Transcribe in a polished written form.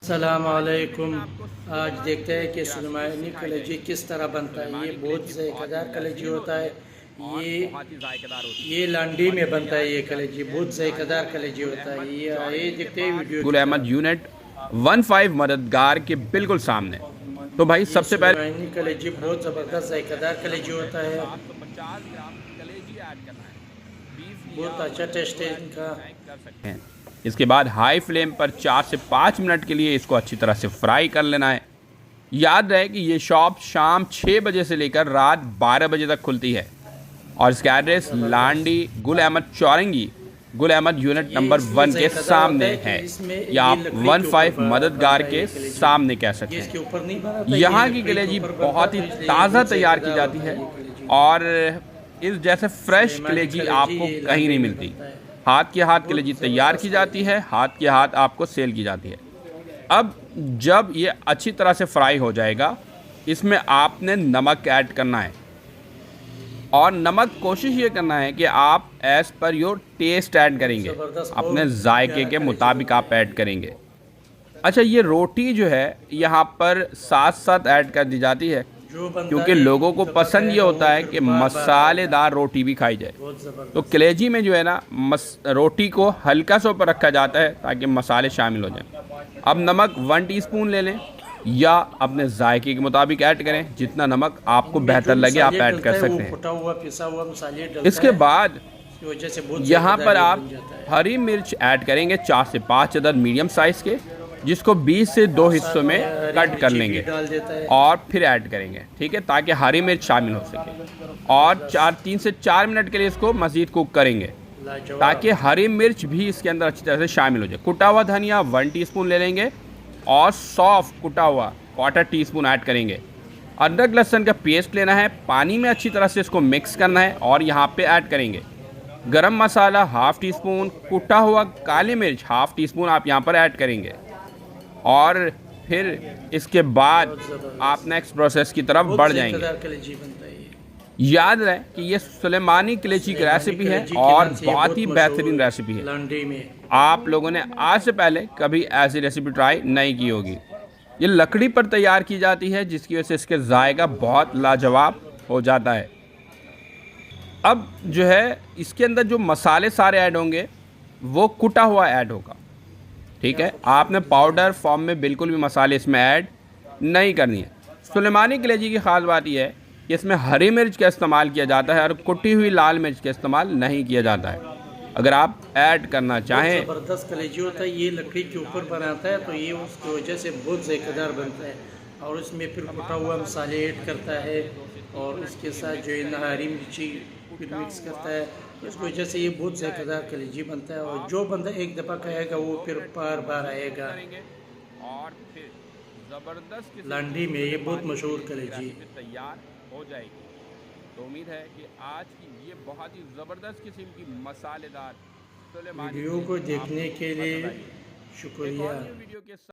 अस्सलाम वालेकुम। आज देखते हैं कि सुलेमानी कलेजी किस तरह बनता है। ये बहुत ज़ायकेदार कलेजी होता है। ये लांडी में बनता है। ये कलेजी बहुत ज़ायकेदार कलेजी होता है। ये देखते हैं वीडियो गुल की अहमद तरह। यूनिट 15 मददगार के बिल्कुल सामने। तो भाई ये सबसे पहले सुलेमानी कलेजी बहुत ज़बरदस्त ज़ायकेदार कलेजी होता है। 750 ग्राम कलेजी ऐड करना है। बहुत अच्छा टेस्ट है इनका। हैं। इसके बाद हाई फ्लेम पर 4 से 5 मिनट के लिए इसको अच्छी तरह से फ्राई कर लेना है। याद रहे कि ये शॉप शाम 6 बजे से लेकर रात 12 बजे तक खुलती है और इसका एड्रेस लांडी गुल अहमद चौरंगी गुल अहमद यूनिट ये नंबर इसलिए 1 के ज़ायकेदार सामने होता है कि है, इसमें या ये आप लकड़ी के ऊपर 15 मददगार बनता है के ये कलेजी। सामने कह सकते ये इसके हैं। ऊपर नहीं बना था। यहाँ ये की लकड़ी के कलेजी ऊपर बनता बहुत ही था, इसलिए ये ताज़ा बहुत तैयार की ज़ायकेदार जाती होता है ये कलेजी। और इस जैसे फ्रेश सुलेमानी कलेजी कलेजी आपको ये कहीं लांडी नहीं में मिलती। बनता है। हाथ के हाथ बहुत कलेजी तैयार की जाती है, हाथ के हाथ आपको सेल की जाती है। अब जब ये अच्छी तरह से फ्राई हो जाएगा, इसमें आपने नमक ऐड करना है और नमक कोशिश ये करना है कि आप as per your taste add करेंगे, ज़बरदस्त अपने बहुत जायके प्यारा के कलेजी मुताबिक होता आप है। ऐड करेंगे। अच्छा, ये रोटी जो है यहाँ पर साथ साथ ऐड कर दी जाती है जो बंदा क्योंकि एक लोगों को दफ़ा पसंद ये खाएगा वो होता है फिर कि बार बार आएगा। मसालेदार रोटी भी खाई जाए। बहुत तो ज़बरदस्त। कलेजी में जो है ना रोटी को हल्का सा ऊपर रखा जाता है ताकि मसाले शामिल हो जाएं। अब नमक 1 टीस्पून ले लें या अपने जायके के मुताबिक ऐड करें, जितना नमक आपको में बेहतर जो लगे आप मसाले ऐड डलता कर है वो सकते हैं। कुटा हुआ पिसा हुआ मसाले डलता इसके है, बाद इसकी वजह से बहुत यहाँ ज़ायकेदार पर ये आप बन जाता है। हरी मिर्च ऐड करेंगे 4 से 5 अदद मीडियम साइज़ के, जिसको 20 से 2 हिस्सों में हरी कट कर मिर्ची भी लेंगे डाल देता है। और फिर ऐड करेंगे, ठीक है, ताकि हरी मिर्च शामिल हो सके। और 3 से 4 मिनट के लिए इसको मज़ीद कुक करेंगे लाजवाब। ताकि हरी मिर्च भी इसके अंदर अच्छी तरह से शामिल हो जाए। कुटा हुआ धनिया 1 टीस्पून ले लेंगे और सौंफ कुटा हुआ 1/4 टीस्पून ऐड करेंगे। अदरक लहसुन का पेस्ट लेना है, पानी में अच्छी तरह से इसको मिक्स करना है और यहाँ पे ऐड करेंगे गरम मसाला 1/2 टीस्पून, कुटा हुआ काली मिर्च 1/2 टीस्पून आप यहाँ पर ऐड करेंगे और फिर इसके बाद आप नेक्स्ट प्रोसेस की तरफ बहुत बढ़ जाएंगे। ज़ायकेदार कलेजी बनता है ये। याद रहे कि ये सुलेमानी कलेजी की रेसिपी है कलेजी के और नाम से ये बहुत ही मशहूर बेहतरीन रेसिपी है। लांडी में आप लोगों ने आज से पहले कभी ऐसी रेसिपी ट्राई नहीं की होगी। ये लकड़ी पर तैयार की जाती है जिसकी वजह से इसके जायका बहुत लाजवाब हो जाता है। अब जो है इसके अंदर जो मसाले सारे ऐड होंगे वो कुटा हुआ ऐड होगा, ठीक है। आपने पाउडर फॉर्म में बिल्कुल भी मसाले इसमें ऐड नहीं करनी है। सुलेमानी कलेजी की ख़ास बात यह है कि इसमें हरी मिर्च का इस्तेमाल किया जाता है और कुटी हुई लाल मिर्च का इस्तेमाल नहीं किया जाता है। अगर आप ऐड करना चाहें ज़बरदस्त कलेजी होता है। ये लकड़ी के ऊपर बनाता है तो ये उसकी वजह से बहुत ज़ायकेदार बनता है और उसमें फिर कुटा हुआ मसाले ऐड करता है और उसके साथ जो है ना हरी मिर्ची फिर मिक्स करता है, तो इसकी वजह से ये बहुत ज़ायकेदार कलेजी बनता है और जो बंदा एक दफ़ा खाएगा वो फिर बार बार आएगा। और फिर ज़बरदस्त लांडी में ये बहुत मशहूर कलेजी है। तैयार हो जाएगी। तो उम्मीद है कि आज की ये बहुत ही ज़बरदस्त किस्म की मसालेदार सुलेमानी वीडियो को कलेजी देखने आपको के लिए पसंद आई। एक शुक्रिया। और न्यू वीडियो के